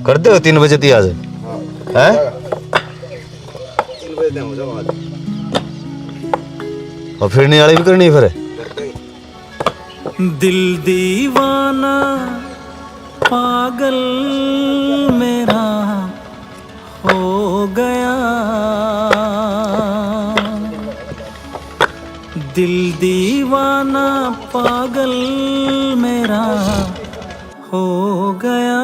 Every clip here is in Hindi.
करते हो 3 बजे थी आज हैं? 3 बजे हो जाओ आज। और फिरने वाली भी करनी है फिर। दिल दीवाना पागल मेरा हो गया, दिल दीवाना पागल मेरा हो गया।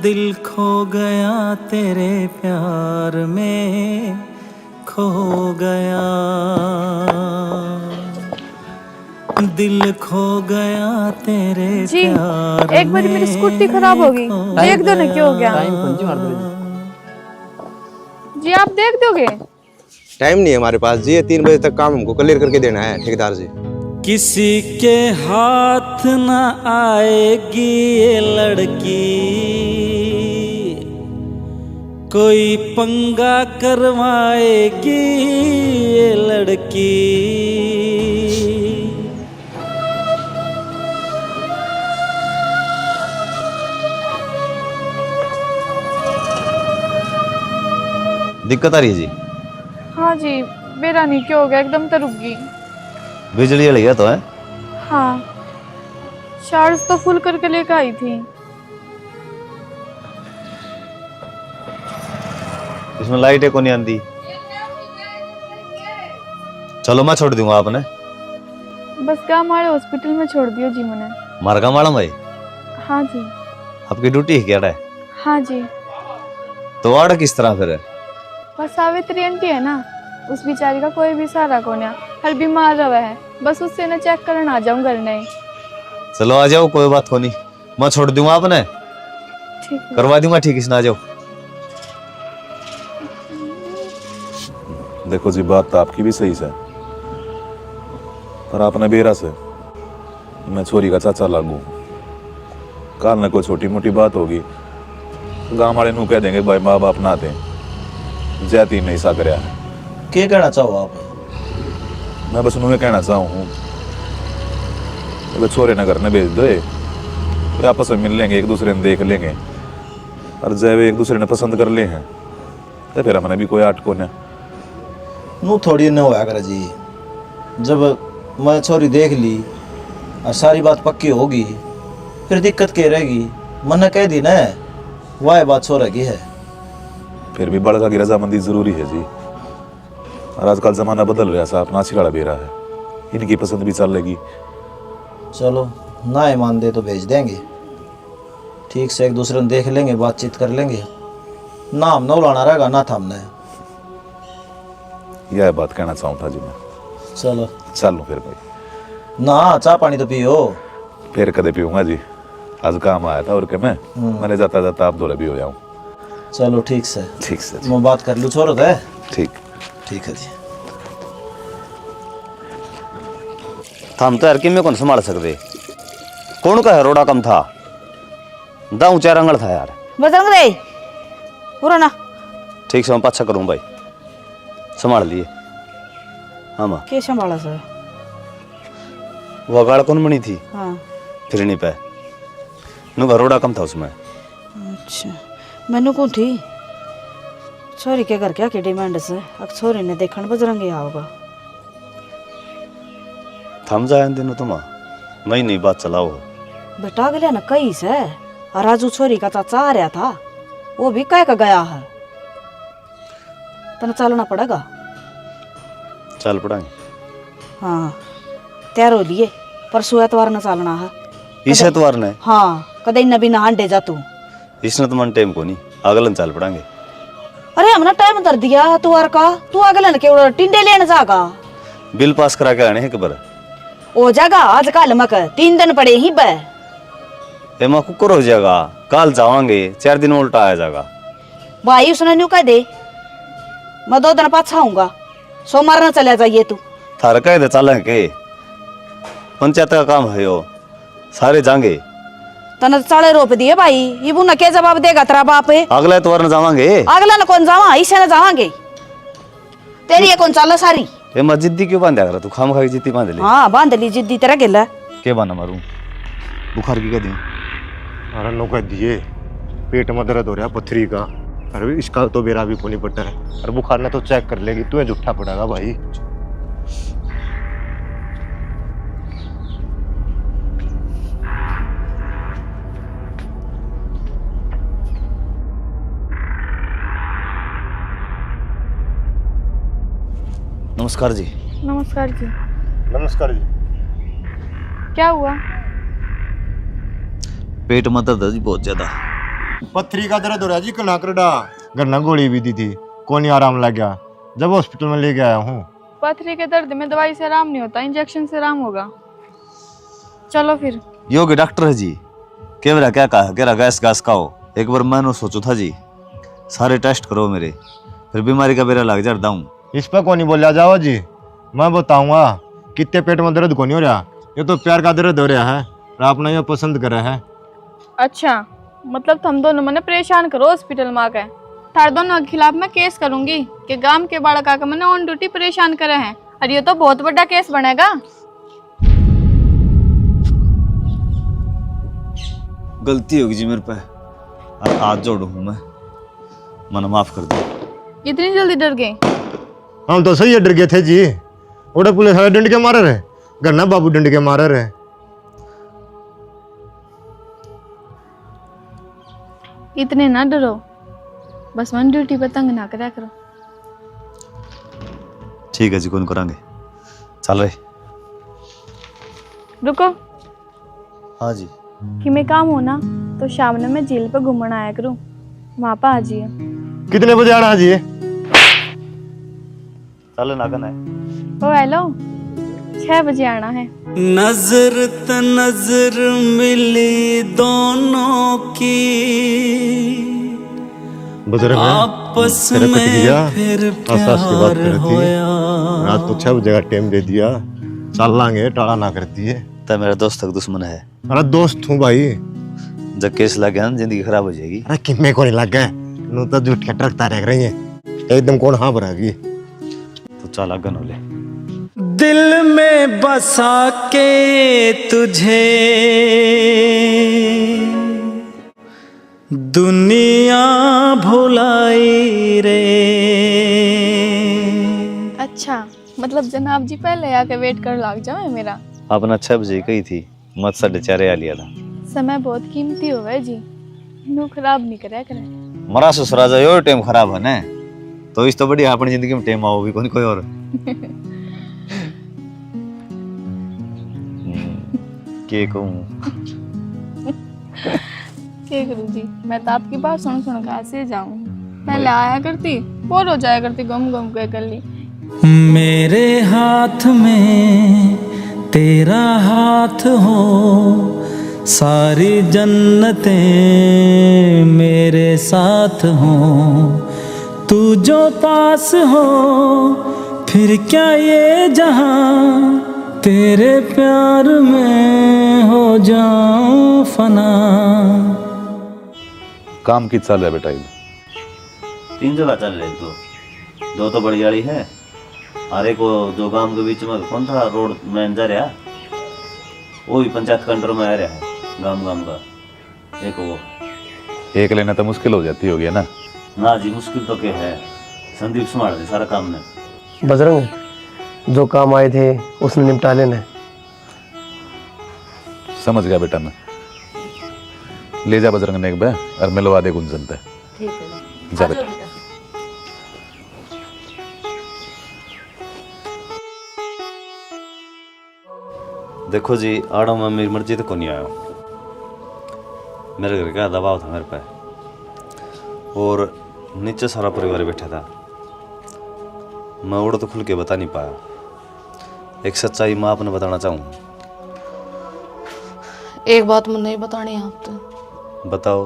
दिल खो गया तेरे प्यार में खो गया, दिल खो गया तेरे जी, प्यार एक बार मेरी स्कूटी खराब हो गई, देख दो ना क्या हो गया। जी आप देख दोगे? टाइम नहीं है हमारे पास जी, 3 बजे तक काम हमको क्लियर करके देना है ठेकेदार जी। किसी के हाथ न आएगी ये लड़की, कोई पंगा करवाएगी ये लड़की। दिक्कत आ रही है जी? हाँ जी, मेरा नहीं क्या हो गया, एकदम तो रुक गई। बिजली वाली है तो है? हाँ, चार्ज तो फुल करके लेकर आई थी। इसमें लाइट है को नहीं आती। चलो मैं छोड़ दूंगा आपने। बस गाँव वाले हॉस्पिटल में छोड़ दियो जी मैंने। मारगा मैडम भाई? हाँ जी। आपकी ड्यूटी है क्या है? हाँ जी। तो वार्ड किस तरह फिर है? बस सावित्री आंटी है ना, उस बेचारी का कोई भी सहारा को नहीं, हल बीमार रहा है, बस उससे ना चेक करने आ जाऊं घर नहीं। चलो आ जाओ, कोई बात को नहीं, मैं छोड़ दूंगा आपने। ठीक है। करवा दूंगा ठीक, इसना आ जाओ। देखो जी, बात तो आपकी भी सही है, पर आपने बेरा से मैं छोरी का चाचा लागू, काल न कोई छोटी मोटी बात होगी गांव वाले नू कह देंगे भाई माँ बाप ना दे, जाती नहीं सा करया है। क्या कहना चाहो आप? मैं बस उन्हें कहना चाहूँ हूँ छोरे नगर ने भेज दो, फिर आपस में मिल लेंगे, एक दूसरे ने देख लेंगे, और जब एक दूसरे ने पसंद कर ले हैं तो फिर हमने भी कोई आट को न नू थोड़ी न होया करे जी। जब मैं छोरी देख ली और सारी बात पक्की होगी, फिर दिक्कत क्या रहेगी? मन कह दी ना, वह बात छोरा की है। फिर भी बड़का की रजामंदी जरूरी है जी, और आजकल जमाना बदल रहा है, अपना छिड़ा बेरा है, इनकी पसंद भी चल लेगी। चलो ना ही मान दे तो भेज देंगे, ठीक से एक दूसरे ने देख लेंगे, बातचीत कर लेंगे, नाम न उलाना रहेगा ना थामना है। यह बात कहना चाहूँ था जी मैं। चलो चलो फिर भाई, ना चाह पानी तो पियो। फिर कदे पीऊंगा जी, आज काम आया था और क्या मैंने जाता जाता आप दौरे भी हो जाऊँ। चलो ठीक से, ठीक से जी। मैं बात कर लूँ छोरो है। ठीक ठीक है जी। हम तो यार कि मैं कौन संभाल सकते, कौन का है रोड़ा कम था, दाऊ चार अंगल था यार। बजरंग रे पूरा ना ठीक से मैं पाछा करूँ भाई, संभाल लिए। हाँ माँ, के संभाला सर? वो अगाड़ कौन बनी थी? हाँ फिर नहीं पे नु रोड़ा कम था उसमें। अच्छा, मैनू कौन थी छोरी के घर क्या की डिमांड से, अब छोरी ने देखने बजरंग आओगा। थम जाए दिन तुम मैं नहीं बात चलाओ। बेटा गया ना कई से, और राजू छोरी का चाचा आ रहा था, वो भी कह का गया है, तना चलना पड़ेगा। चल पड़ाएंगे। हाँ तैयार हो लिए, परसों एतवार न चलना है। इस एतवार ने? हाँ, कदे न भी ना अंडे जा तू। इसने तो मन टाइम को नहीं, अगलन चल पड़ांगे। अरे हमने टाइम कर दिया तुआर का, तू अगलन के टिंडे लेने जागा। बिल पास करा के आने हैं कबर हो जाएगा आज कल मक 3 दिन पड़े ही बे। एमा कुकर हो जाएगा, कल जावांगे 4 दिन में उल्टा आ जाएगा। भाई उसने न्यू कह दे मैं 2 दिन पाछा आऊंगा, सोमवार न चले जाइए तू। थारा कह दे चल के, पंचायत का काम है यो, सारे जाएंगे। तने साड़े रोप दिए भाई, ये बुना के जवाब देगा तेरा बाप? अगला एतवार न जावांगे। अगला न कौन जावा, इसे न जावांगे, तेरी ये कौन चल सारी। ये मैं जिद्दी क्यों बांधा कर तू खाम खा की जिद्दी बांध ले हाँ बांध ली जिद्दी तेरा गिला के बाना मारूं बुखार की क्या दी अरे नौका दिए पेट में दर्द हो रहा पथरी का। अरे इसका तो बेरा भी कोनी पड़ता है। अरे बुखार ने तो चेक कर लेगी, तू झूठा पड़ेगा भाई। नमस्कार जी। नमस्कार जी। नमस्कार जी। क्या हुआ? पेट में दर्द है जी बहुत ज्यादा। पथरी का दर्द हो रहा है जी, कना करडा गन्ना गोली भी दी थी, कोई आराम लग गया, जब हॉस्पिटल में लेके आया हूँ। पथरी के दर्द में दवाई से आराम नहीं होता, इंजेक्शन से आराम होगा। चलो फिर। योगी डॉक्टर है जी, केवरा क्या कहा कह रहा गैस गैस खाओ। एक बार मैंने सोचो था जी सारे टेस्ट करो मेरे, फिर बीमारी का बेरा लग जाता हूँ। इस पर कौन बोलिया जाओ जी, मैं बताऊंगा कितने पेट में दर्द को नहीं हो रहा, ये तो प्यार का दर्द हो रहा है और आपने ये पसंद करा है। अच्छा मतलब तुम दोनों मैंने परेशान करो हॉस्पिटल में आके। थार दोनों के खिलाफ मैं केस करूंगी कि गांव के बालक आकर मैंने ऑन ड्यूटी परेशान करे हैं, और ये तो बहुत बड़ा केस बनेगा। गलती होगी जी मेरे पे, और हाथ जोड़ू हूँ मैं, मन माफ कर दो। इतनी जल्दी डर गए? हम तो सही डर गए थे जी, ओडे पुलिस वाले डंड के मारे रहे, गन्ना बाबू डंड के मारे रहे। इतने ना डरो, बस मन ड्यूटी पे तंग ना करा करो। ठीक है जी, कौन करांगे, चल रहे। रुको। हाँ जी। कि मैं काम हो ना तो शाम में मैं झील पे घूमने आया करूँ, वहाँ पे आ जाइए। कितने बजे आना जी? चल ना करना है। ओ हेलो, 6 बजे आना है। नजर त नजर मिली दोनों की, आपस में फिर प्यार होया। रात को 6 बजे का टाइम दे दिया, चल लांगे, टाला ना करती है। तो मेरा दोस्त तक दुश्मन है। अरे दोस्त हूँ भाई। जब केस लग गया ना जिंदगी खराब हो जाएगी। अरे किम्मे को नहीं लग गए, नू तो झूठ के ट्रकता रह रही है, एकदम कौन हाँ भरागी। तो चल आगे नोले। दिल में बसा के तुझे दुनिया भुलाई रे। अच्छा मतलब जनाब जी पहले आके वेट कर लाग जाओ मेरा। अपना 6 बजे कही थी, मत 4:30 आ लिया था। समय बहुत कीमती हो है जी, नू खराब नहीं करे करे। मरा ससुरा जाओ टाइम खराब है ना, तो इस तो बढ़िया अपनी जिंदगी में टाइम आओ भी कोई और। के कहूँ क्या करूँ जी, मैं तो आपकी बात सुन सुन के ऐसे जाऊँ। पहले आया करती, बोर हो जाया करती, गम गम के कर ली। मेरे हाथ में तेरा हाथ हो, सारी जन्नतें मेरे साथ हो, तू जो पास हो फिर क्या ये जहां, तेरे प्यार में हो जाऊं फना। काम की चाल है बेटा? 3 जगह चल रहे, दो तो बड़ी गाड़ी है, और एक वो जो गांव के बीच में कौन था रोड में जा रहा, वो भी पंचायत कंट्रोल में आ रहा है, गांव का एक वो। एक लेना तो मुश्किल हो जाती होगी ना? ना जी मुश्किल तो क्या है, संदीप संभाल दे सारा काम ने। बजरंग, जो काम आए थे उसने निपटा लेना है। समझ गया बेटा मैं। ले जा बजरंग ने एक बार और मिलवा दे गुंजन पे। ठीक है जा बेटा। देखो जी, आड़ों में मेरी मर्जी तो को नहीं आया, मेरे घर का दबाव था मेरे पे, और नीचे सारा परिवार बैठा था। मैं उड़ तो खुल के बता नहीं पाया। एक सच्चाई मैं आपने बताना चाहूँ। एक बात मैं नहीं बतानी आप तो। बताओ।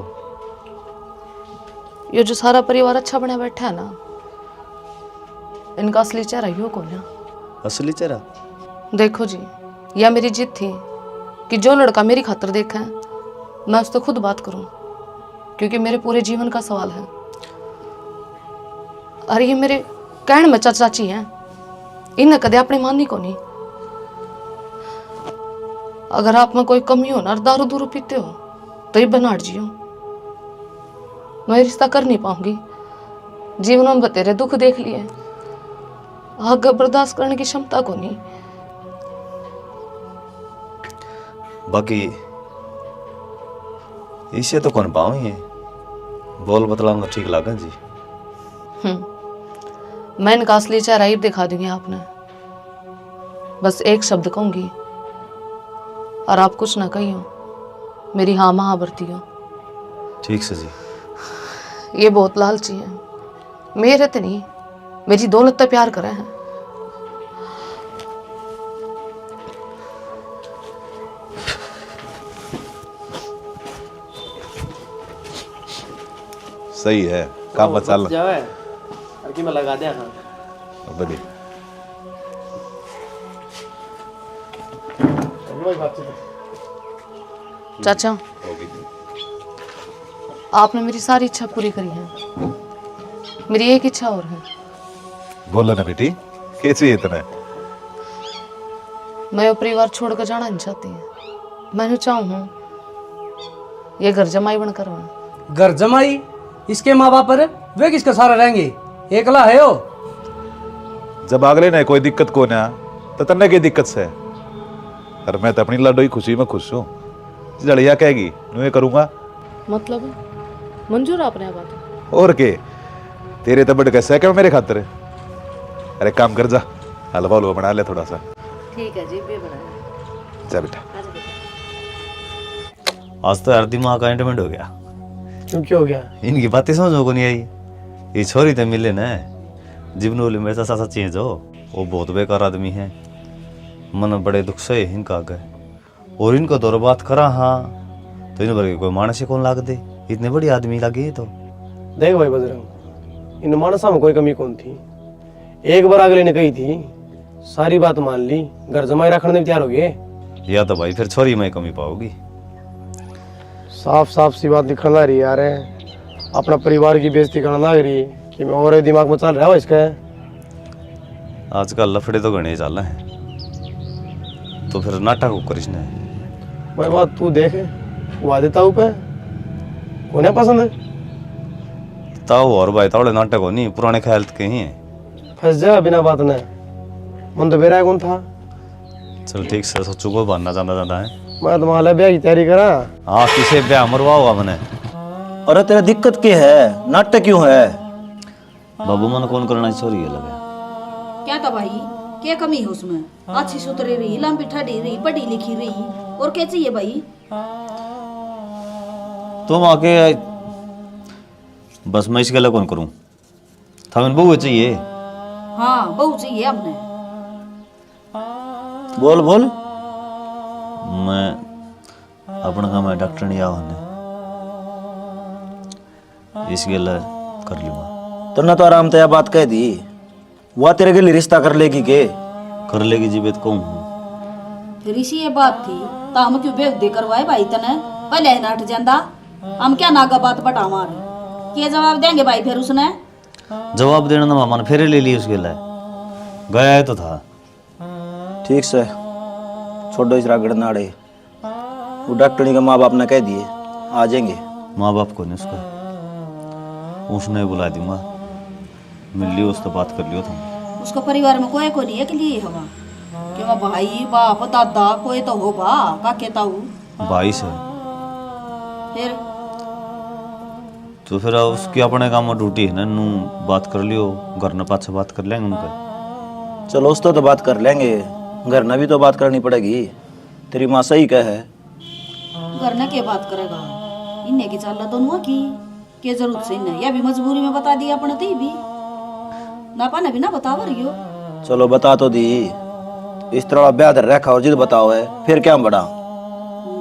ये जो सारा परिवार अच्छा बना बैठा है ना, इनका असली चेहरा यो कौन है? असली चेहरा? देखो जी, यह मेरी जिद थी कि जो लड़का मेरी खातिर देखा है मैं उससे खुद बात करूं, क्योंकि मेरे पूरे जीवन का सवाल है। अरे ये मेरे कहने में चाची हैं, इन्हें कदे अपनी माननी को नहीं। अगर आप में कोई कमी हो ना और दारू दूरू पीते हो तो ये बनाट जियो। मैं रिश्ता कर नहीं पाऊंगी। जीवन में बतेरे दुख देख लिए, आगे बर्दाश्त करने की क्षमता को नहीं। बाकी इसे तो कौन पाऊँ ये बोल बतलाऊंगा ठीक लगा जी। मैं इनका असली चेहरा ही दिखा दूंगी आपने। बस एक शब्द कहूंगी और आप कुछ ना कहियो, मेरी हाँ महाभर्ती हो। ठीक से जी। ये बहुत लालची है, मेरे तो नहीं, मेरी दौलत तो प्यार करे हैं। सही है काम बचा ला जावे अरकी में लगा दिया। हाँ बढ़िया। चाचा, आपने मेरी सारी इच्छा पूरी करी है। मेरी एक इच्छा और है। बोलो ना बेटी, क्या चाहिए इतना? मैं वो परिवार छोड़कर जाना नहीं चाहती। मैं चाहूँ ये घर जमाई बनकर रहूं। घर जमाई इसके माँ बाप पर वे किसका सहारा रहेंगे? एकला है हो। जब अगले ने कोई दिक्कत को ना तो तन्ने की दिक्कत से। और मैं तो अपनी लड़ोई खुशी में खुश हूँ। लड़िया कहेगी मैं करूँगा। मतलब मंजूर आपने बात? और के तेरे तो बड़ कैसा है क्या मेरे खातिर? अरे काम कर जा, हलवा हलवा बना ले थोड़ा सा। ठीक है जी, बे बना। जा बेटा। आज तो यार दिमाग का इंटरमेंट हो गया। क्यों क्या हो गया? इनकी बातें समझ को नहीं आई। ये छोरी तो मिले न जीवन वाले मेरे साथ चेंज हो। वो बहुत बेकार आदमी है, मन बड़े दुख से इनका आ गए और इनको दौर बात करा। हाँ तो इन वर्ग कोई मानस कौन लाग दे, इतने बड़ी आदमी लगे तो। देख भाई बजरंग, इन मानसा में कोई कमी कौन थी। एक बार अगले ने कही थी, सारी बात मान ली, घर जमाई रखने में तैयार हो गए। या तो भाई फिर छोरी में कमी पाओगी। साफ साफ सी बात दिखने लग रही यार। अपना परिवार की बेइज्जती करने लग रही कि मैं और दिमाग में चल रहा है इसका। आजकल लफड़े तो घने चल रहे हैं, तो फिर नाटक को करिश ने। भाई बात तू देख, वो देता हूँ पे कोने पसंद है ताऊ और भाई तावड़े नाटक हो नहीं, पुराने ख्याल के ही हैं। फंस जा बिना बात ने। मन तो बेरा कौन था। चल ठीक से सोचू को बनना ज्यादा है। मैं तुम्हारा ब्याह की तैयारी करा। हाँ किसे ब्याह मरवा होगा मैंने। अरे तेरा दिक्कत क्या है, नाटक क्यों है? बाबू मन कौन करना छोरी है लगे। क्या था भाई, क्या कमी है उसमें? अच्छी सुतरी रही, लंबी ठड़ी रही, पढ़ी लिखी रही, और क्या चाहिए भाई? तुम आके बस मैं इसके लिए कौन करूं? थावन बहू चाहिए। हाँ बहू चाहिए हमने। बोल बोल। मैं अपना काम है डॉक्टर नहीं आवा इसके लिए कर लूंगा। तो ना तो आराम तया बात कह दी, वह तेरे के लिए रिश्ता कर लेगी के? कर लेगी जीवित कहूँ। फिर इसी ये बात थी तो हम क्यों बेवदे करवाए भाई तने? पहले ही नट जांदा, हम क्या नागा बात बटा मारे। क्या जवाब देंगे भाई फिर उसने? जवाब देना ना मामा ने फेरे ले ली उसके लिए, गया है तो था। ठीक से छोड़ो इस रागड़ नाड़े। वो डॉक्टरी के माँ बाप ने कह दिए आ जाएंगे। माँ बाप को नहीं उसका, उसने बुला दूंगा। मिल लियो उससे बात कर लियो तुम। उसका परिवार में कोई को नहीं है के लिए होगा कि वह भाई बाप दादा कोई तो होगा का कहता हूँ। 22 है फिर तो फिर उसकी अपने काम में ड्यूटी है ना। नू बात कर लियो, घर ने पाछे बात कर लेंगे उनका। चलो उस तो बात कर लेंगे, घर में भी तो बात करनी पड़ेगी। तेरी माँ सही कह है। घर ने क्या बात करेगा? इन्हें की चाल दोनों की क्या जरूरत से इन्हें, या भी मजबूरी में बता दिया अपने ती भी ना पाने भी ना बताओ रही हो। चलो बता तो दी, इस तरह ब्याह धर रखा और जिद बताओ है, फिर क्या बड़ा।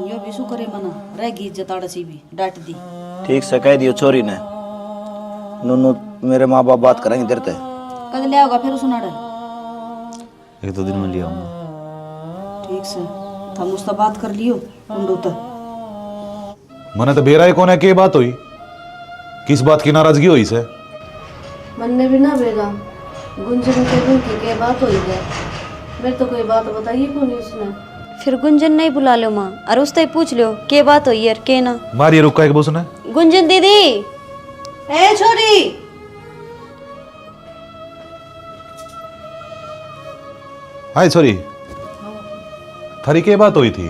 यो भी शुक्र है मना रहेगी इज्जत आड़सी भी डांट दी। ठीक से कह दियो छोरी ने। नूनू मेरे माँ बाप बात करेंगे देर ते। कद ले आओगा फिर सुना डे? 1-2 दिन में ले आऊंगा। ठीक से हम उससे बात कर लियो कुंडू तो। मने तो बेरा कोने के बात हुई, किस बात की नाराजगी हुई से? मन ने भी ना बेगा गुंजन के रूम की क्या बात हुई है? मेरे तो कोई बात बताइए कौन उसने। फिर गुंजन नहीं बुला लो माँ और उससे पूछ लो के बात हुई यार के ना। मारिए रुका एक बोस ने। गुंजन दीदी ए छोरी, हाय सॉरी, थारी के बात हुई थी?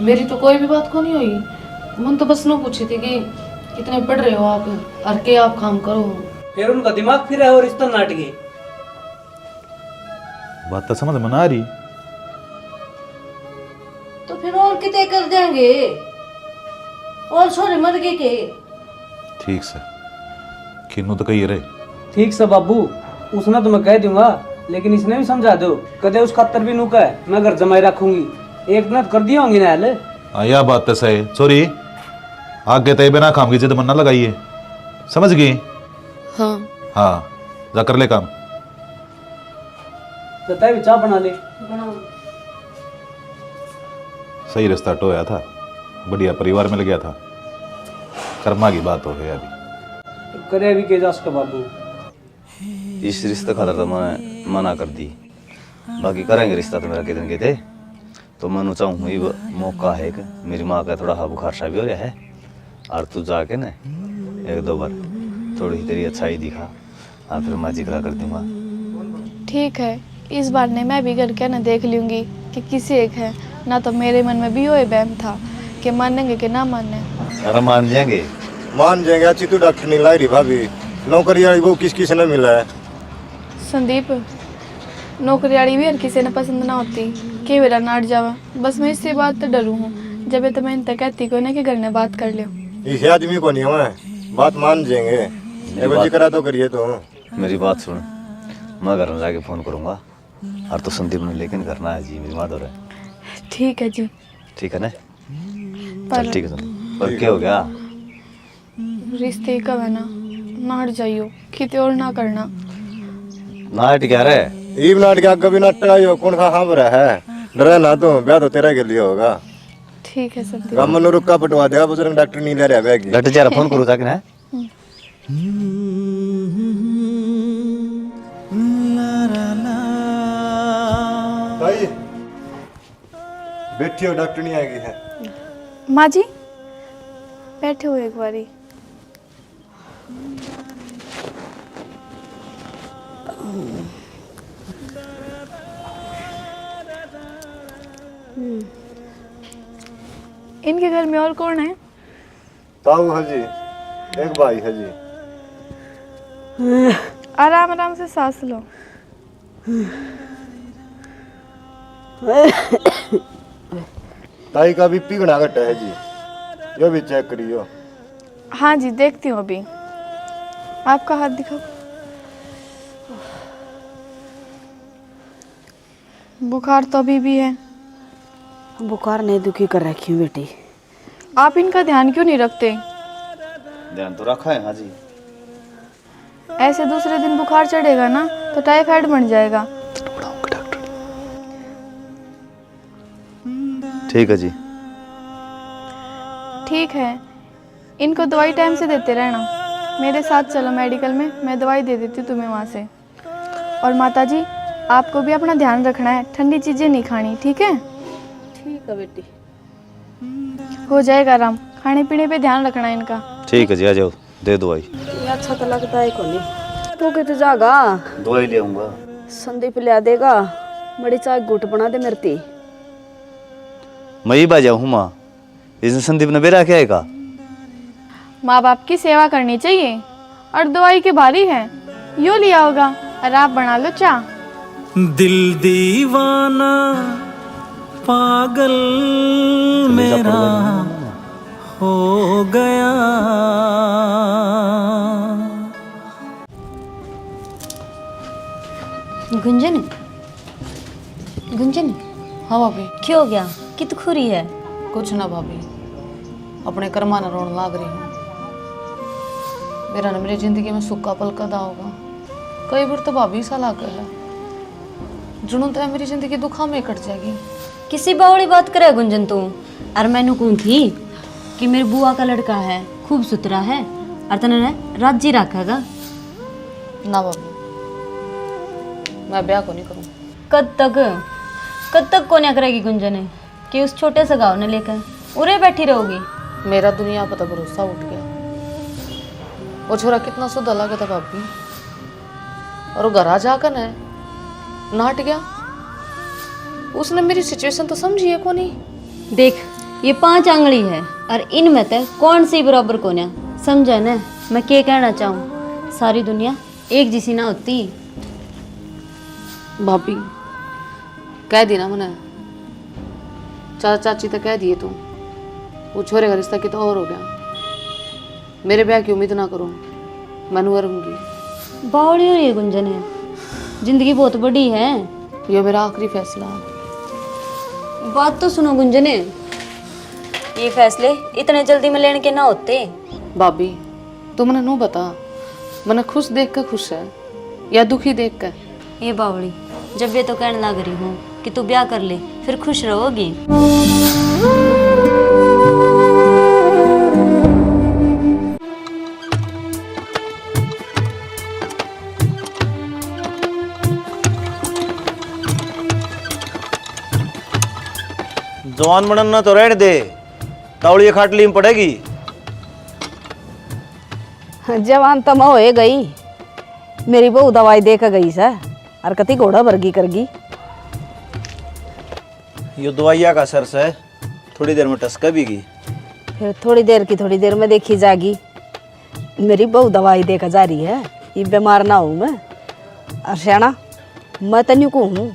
मेरी तो कोई भी बात को नहीं हुई। मन तो बस नो पूछी थी कि कितने पढ़ रहे हो आप और के आप काम करो। फिर उनका दिमाग फिर है और रिश्ता नाट गई। बात तो समझ में ना आ रही। तो फिर और कितने कर देंगे? और छोरी मर गई के? ठीक से किन्नू तो कही रहे। ठीक से बाबू, उसने तो मैं कह दूंगा, लेकिन इसने भी समझा दो कदे उस खातर भी नुका है मैं घर जमाई रखूंगी। एक न कर दिया होंगी ना हल। यह बात तो सही। सॉरी, आगे तय बिना काम की जिद मन ना लगाइए, समझ गई? हाँ हाँ, जा कर ले काम। बताए भी चाय बना ले। सही रास्ता टोया था, बढ़िया परिवार मिल गया था। कर्मा की बात हो गई अभी। तो करे भी के जा सके बाबू। इस रिश्ते खातर तो मैं मना कर दी, बाकी करेंगे रिश्ता तो मेरा कितने के थे। तो मैं चाहूँ ये मौका है कि मेरी माँ का थोड़ा बुखार सा भी हो रहा है, और तू जाके ना एक दो बार थोड़ी तेरी अच्छाई दिखा और फिर मैं जिक्र कर दूंगा। ठीक है, इस बार ने मैं भी करके ना देख लूँगी कि किसी एक है ना। तो मेरे मन में भी वही बहम था कि मानेंगे कि ना माने। अरे मान जाएंगे। मान जाएंगे। अच्छी तो डॉक्टर नहीं लाई रही भाभी, नौकरी वाली वो किस किस ने मिला है? संदीप, नौकरी वाली भी हर किसी ने पसंद ना होती कि मेरा नाट जावा। बस मैं इससे बात तो डरू हूँ, जब ये तो मैं इनसे कहती को ना कि घर ने बात कर लियो। इस आदमी को नहीं हमें बात मान जाएंगे। एक बार जिक्र तो करिए। तो मेरी बात सुन, मैं घर में जाके फ़ोन करूँगा और तो संदीप ने लेकिन करना है जी, मेरी बात हो रहा है। ठीक है जी। ठीक है ना? पर चल ठीक है। पर क्या हो गया? रिश्ते कब है ना, नाट जाइयो किते और ना करना। नाट क्या रे? ईब नाट क्या कभी नाट आयो कौन खा हाँ बरा है। डरे ना तो ब्याह तो तेरा के लिए होगा। ठीक है संदीप। राम मनु रुक्का पटवा देगा, बुजुर्ग डॉक्टर नहीं ले रहा बैग। लट जा रहा, फोन करूँ जाके ना। भाई बैठी हो, डॉक्टर नहीं आएगी है। माँ जी बैठे हो एक बारी। इनके घर में और कौन है? ताऊ है जी, एक भाई है जी। आराम आराम से सांस लो। ताई का भी पीगना घटा है जी, यो भी चेक करियो। हाँ जी देखती हूँ अभी। आपका हाथ दिखाओ। बुखार तो अभी भी है। बुखार ने दुखी कर रखी हूँ बेटी। आप इनका ध्यान क्यों नहीं रखते? ध्यान तो रखा है हाँ जी। ऐसे दूसरे दिन बुखार चढ़ेगा ना तो टाइफाइड बन जाएगा। ठीक है जी। ठीक है, इनको दवाई टाइम से देते रहना। मेरे साथ चलो मेडिकल में, मैं दवाई दे देती हूँ तुम्हें वहाँ से। और माता जी आपको भी अपना ध्यान रखना है, ठंडी चीज़ें नहीं खानी, ठीक है? ठीक है बेटी। हो जाएगा आराम, खाने पीने पे ध्यान रखना है इनका। ठीक है जी, आ जाओ दे दवाई। ये अच्छा तो लगता है कोनी। तू कितने जागा? दवाई ले आऊँगा। संदीप ले देगा, बड़ी चाय घुट बना दे मेरती। मैं ही बाजा हूँ माँ, इसने संदीप ने बेरा क्या है का? माँ बाप की सेवा करनी चाहिए और दवाई के भारी है, यो लिया होगा। और आप बना लो चाय। दिल दीवाना पागल मेरा हो गया। गुंजन गुंजन हाँ भाभी। क्यों हो गया? कित खुरी है? कुछ ना भाभी, अपने कर्मा न रोन लाग रही हूँ। मेरा न मेरी जिंदगी में सुक्का पल कदा होगा। कई बार तो भाभी सा लाग है जुनून तो मेरी जिंदगी दुखा में कट जाएगी। किसी बावड़ी बात करे गुंजन तू। और मैनू कौन थी कि मेरी बुआ का लड़का है, खूब सुथरा है और तने राजी रखेगा। ना भाभी, मैं ब्याह को नहीं करूँ। कब तक कोन्या करेगी गुंजन कि उस छोटे से गाँव ने लेकर उरे बैठी रहोगी? मेरा दुनिया पर तो भरोसा उठ गया। वो छोरा कितना सुधा लगा था भाभी, और वो घर आ जाकर न नाट गया। उसने मेरी सिचुएशन तो समझी है को नहीं। देख, ये 5 आंगली है और इनमें तो कौन सी बराबर कोन्या, समझा ना? मैं क्या कहना चाहूँ, सारी दुनिया एक जैसी ना होती। भाभी कह दी ना मैंने, चाचा चाची तो कह दिए तुम, वो छोरे का रिश्ता कितना और हो गया। मेरे ब्याह की उम्मीद ना करो, मैं करूंगी। बावड़ी हो रही है गुंजन है, जिंदगी बहुत बड़ी है। ये मेरा आखिरी फैसला है। बात तो सुनो गुंजने, ये फैसले इतने जल्दी में लेने के ना होते। भाभी तुमने नो बता, मैंने खुश देख कर खुश है या दुखी देख कर? ये बावड़ी, जब ये तो कहने लग रही हूँ कि तू ब्याह कर ले, फिर खुश रहोगी। जवान बनना तो रहने दे, तावड़ी खाटली में पड़ेगी। जवान तो मैं होए गई, मेरी बहू दवाई दे कर गई सर, और कति घोड़ा वर्गी करगी। यो दवाइया का असर से थोड़ी देर में टसका भी गई, फिर थोड़ी देर में देखी जागी। मेरी बहू दवाई दे कर जा रही है, ये बीमार ना हूँ मैं। और श्याना, मैं तन्यू को हूँ,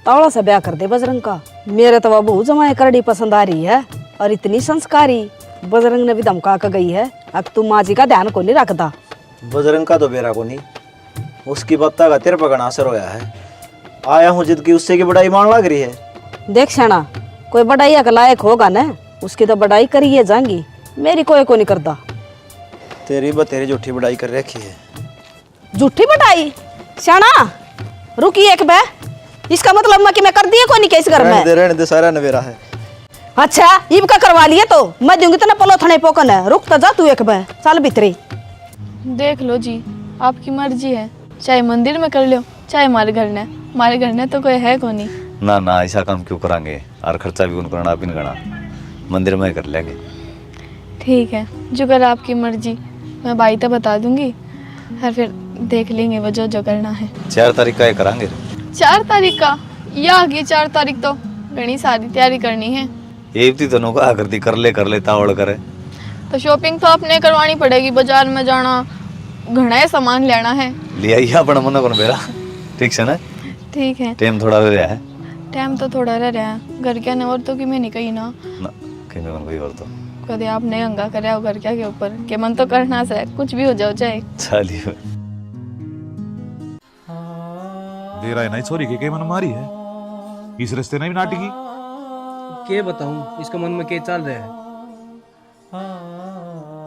तावड़ा से ब्याह कर दे बजरंग का। मेरे तो बहू जमाए करड़ी पसंद आ रही है, और इतनी संस्कारी। बजरंग ने भी धमका कर गई है, अब तू माँ जी का ध्यान को नहीं रखता। बजरंग का तो बेरा को नहीं, उसकी बत्ता का तेरे पकड़ असर होया है। आया हूँ जिद की उससे की बड़ाई मान लग रही है। देख श्याना, कोई बड़ाई के लायक होगा ना, उसकी तो बड़ाई करिए जाएंगी, मेरी कोई को नहीं करता। तेरी बतेरी झूठी बड़ाई कर रखी है। झूठी बड़ाई? श्याना रुकी एक बे, इसका मतलब मैं कि मैं कर दिए को नहीं इस घर में? रहने दे, सारा नवेरा है। अच्छा, ईब का करवा लिए तो मैं दूंगी तो ना पलो थने पोकन है। रुक तो जा तू एक बे, चल भीतरी। देख लो जी, आपकी मर्जी है, चाहे मंदिर में कर लो चाहे हमारे घर ने तो कोई है को नहीं। ना ना, ऐसा काम क्यों करांगे, और खर्चा भी उन करना आप ही नहीं करना, मंदिर में कर लेंगे। ठीक है, जो कर आपकी मर्जी, मैं भाई तो बता दूंगी, और फिर देख लेंगे वो जो करना है। 4 तारीख का ये करांगे। 4 तारीख का? या आगे 4 तारीख तो घनी सारी तैयारी करनी है। ये भी तो नौका कर ले तावड़ करे। तो शॉपिंग तो आपने करवानी पड़ेगी, बाजार में जाना, घना सामान लेना है। लिया ही अपना मन को बेरा, ठीक से ना? ठीक है, टाइम थोड़ा रह रहा है। टाइम तो थोड़ा रह रहा है, घर क्या ने और तो कि मैं नहीं कही ना कहीं में कोई और तो कदे आपने हंगा करे घर क्या के ऊपर के मन तो करना से कुछ भी हो जाओ चाहे। चलिए दे रहा है नहीं छोरी के मन मारी है, इस रिश्ते ने भी नाटकी। के बताऊं इसका मन में क्या चल रहा है?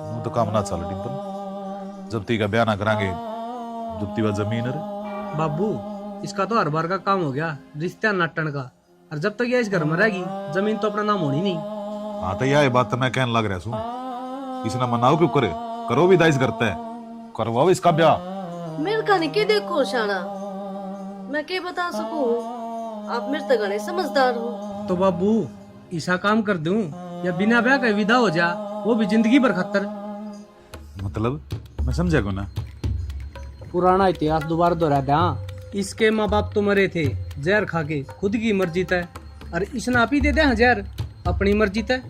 वो तो काम ना चल डिंपल, जब तक का ब्याह ना करांगे जब तक जमीन है। बाबू इसका तो हर बार का काम हो गया, रिश्ता नाटन का, और जब तक ये इस घर में रहेगी जमीन तो अपना नाम होनी नहीं। हाँ तो यह बात तो मैं कहने लग रहा हूँ, इसने मनाओ क्यों करे, करो भी दाइस करता है, करवाओ इसका ब्याह। मेरे कहने के देखो शाना, मैं क्या बता सकूं, आप मेरे तो गणे समझदार हो। तो बाबू ऐसा काम कर दूं या बिना ब्याह का विदा हो जा, वो भी जिंदगी भर खतर। मतलब मैं समझा को ना, पुराना इतिहास दोबारा दोहरा दे। इसके माँ बाप तो मरे थे जहर खा के, खुद की मर्जी तय, और इसने आप ही दे दे जहर अपनी मर्जी तय।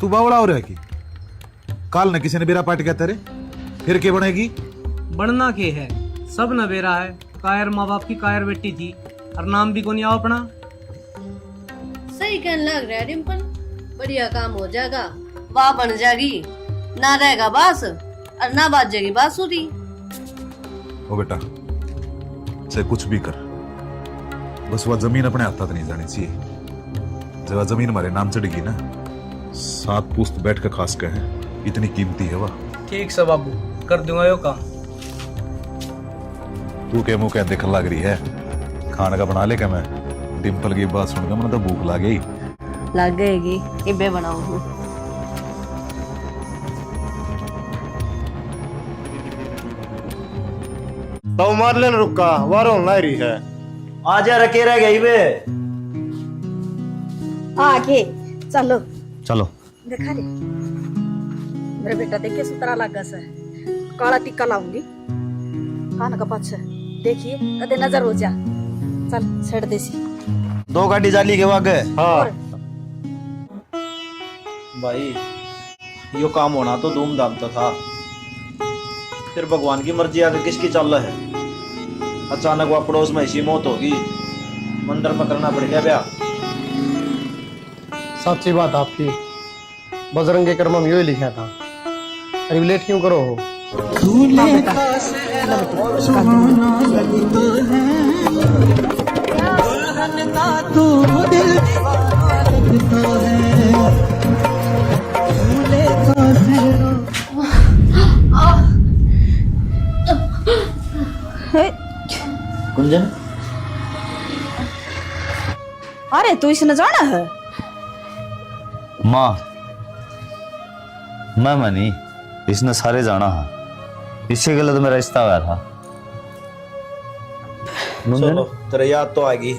तू बावड़ा हो रहा की काल न किसी ने बेरा पाट कहते रे, फिर के बनेगी? बनना के है, सब न बेरा है, कायर माँ बाप की कायर बेटी थी, और नाम भी को नहीं आओ अपना। सही कहने लग रहा है डिम्पल, बढ़िया काम हो जाएगा, वाह बन जाएगी, ना रहेगा बास और ना बाजेगी बांसुरी। ओ बेटा चाहे कुछ भी कर, बस वह जमीन अपने हाथ तक नहीं जानी चाहिए। जब वह जमीन हमारे नाम चढ़ेगी ना, 7 पुश्त बैठ कर खास के है, इतनी कीमती है वह। ठीक से बाबू, कर दूंगा यो काम। तू के मुंह क्या देखने लग रही है, खाने का बना ले क्या? मैं डिम्पल की बात सुनकर मैंने तो भूख लग गई। लग गएगी, इबे बनाऊं। तो मार लेना रुका वारो ना रही है। आ जा रखे रह गई वे। आके चलो चलो देखा रे मेरा बेटा देखिए सुतरा लगा से काला टिक्का लाऊंगी कान का पाछे देखिए कदे नजर हो जा। चल छेड़ देसी 2 गाड़ी जाली के वागे। हाँ भाई यो काम होना तो धूमधाम तो था, फिर भगवान की मर्जी आगे किसकी चल रहा है। अचानक वह पड़ोस में ऐसी मौत होगी, मंदिर में करना पड़ गया ब्याह। सच्ची बात आपकी, बजरंग के कर्म में यही लिखा था। अरे लेट क्यों करो हो? गुंजन अरे तू इसने जाना है? माँ मैं मनी इसने सारे जाना है, इससे गलत मेरा रिश्ता हुआ था। चलो तेरे याद तो आएगी।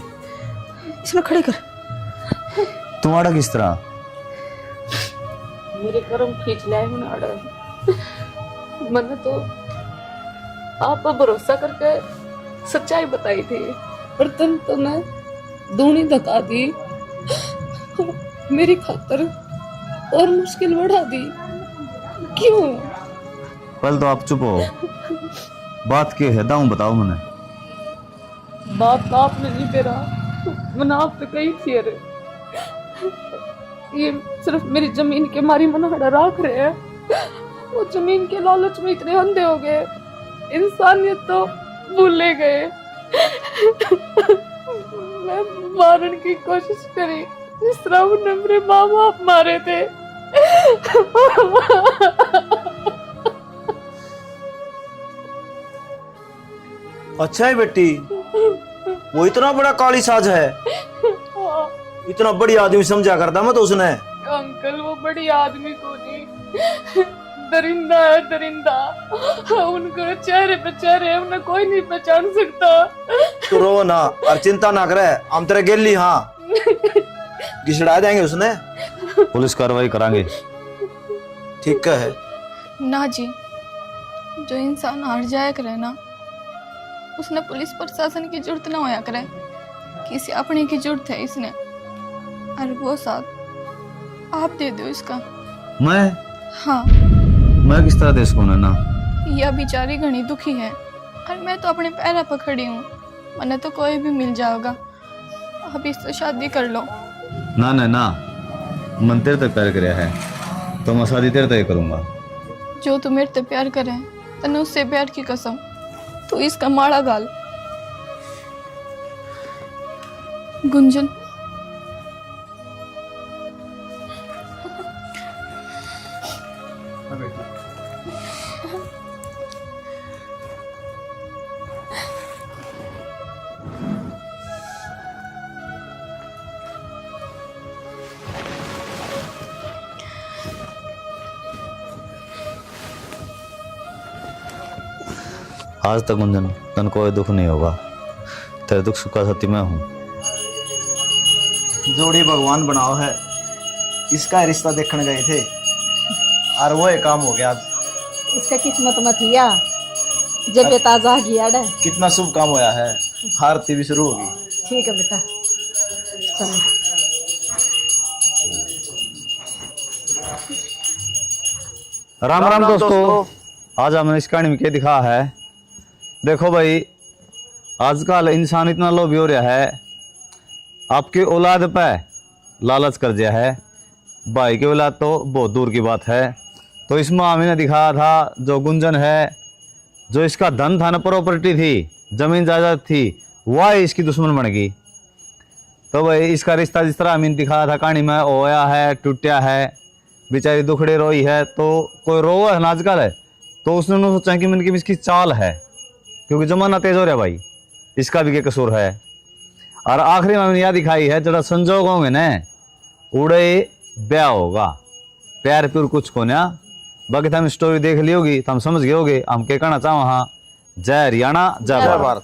इसमें खड़े कर। तुम्हारा किस तरह? मेरे कर्म खींच लाए मुनाड़ा। मैंने तो आप पर भरोसा करके सच्चाई बताई थी, पर तुम तो मैं दूनी धका दी, मेरी खातर और मुश्किल बढ़ा दी। क्यों? पहले तो आप चुप हो, बात क्या है दाऊं बताओ मने। बात आपने नहीं तेरा, मैंने आप पे कही थी। अरे ये सिर्फ मेरी जमीन के मारी मनाड़ा राख रहे हैं। वो जमीन के लालच में इतने अंधे हो गए, इंसानियत तो भूले गए। मैं मारने की कोशिश करी जिस तरह उन्होंने मेरे माँ बाप मारे थे। अच्छा है बेटी, वो इतना बड़ा काली साज है, इतना बड़ी आदमी समझा करता मैं तो उसने। अंकल वो बड़ी आदमी को नहीं, दरिंदा है दरिंदा। उनको चेहरे पे चेहरे उन्हें कोई नहीं पहचान सकता। तू रो ना और चिंता ना करे, हम तेरे गेली हाँ घिसड़ा देंगे उसने। पुलिस कार्रवाई करांगे। ठीक है ना जी, जो इंसान हार जाया करे ना, उसने पुलिस प्रशासन की जरूरत ना होया करे, किसी अपने की जरूरत है इसने। और वो साथ आप दे दो इसका। मैं हाँ मैं किस तरह दे सकूं ना? यह बेचारी घनी दुखी है और मैं तो अपने पैरों पर खड़ी हूँ। मने तो कोई भी मिल जाएगा, अब इससे शादी कर लो। ना ना ना, मन तेरे तक प्यार कराया है तो मैं शादी तेरे तक करूंगा। जो तू मेरे ते प्यार करे तने उससे प्यार की कसम, तो इसका माड़ा गाल। गुंजन आज तक गुंजन तन कोई दुख नहीं होगा, तेरे दुख सुख का साथी मैं हूँ। जोड़ी भगवान बनाओ है, इसका रिश्ता देखने गए थे और वो एक काम हो गया। इसका किस्मत मत हिया जब बेटा जा गया डे। कितना शुभ काम होया है, आरती भी शुरू होगी। ठीक है बेटा चलो। राम राम दोस्तों, आज हमने इस कहानी में क्या दिखा है। देखो भाई, आजकल इंसान इतना लोभी हो रहा है, आपकी औलाद पे लालच कर दिया है। भाई की औलाद तो बहुत दूर की बात है। तो इसमें हमने दिखाया था जो गुंजन है, जो इसका धन था ना, प्रॉपर्टी थी, जमीन जायदाद थी, वह इसकी दुश्मन बन गई। तो भाई इसका रिश्ता जिस तरह हमने दिखाया था कहानी में, होया है, टूटा है, बेचारी दुखड़े रोई है। तो कोई रो है ना आजकल है, तो उसने सोचा कि मन की इसकी चाल है, क्योंकि जमाना तेज हो रहा है भाई, इसका भी क्या कसूर है। और आखिरी में मैंने यह दिखाई है, जरा संजोग होंगे न उड़े ब्याह होगा, प्यार प्यार कुछ को ना। बाकी तो हम स्टोरी देख ली होगी तो हम समझ गए होगे हम क्या कहना चाहो। हाँ, जय हरियाणा, जय भारत।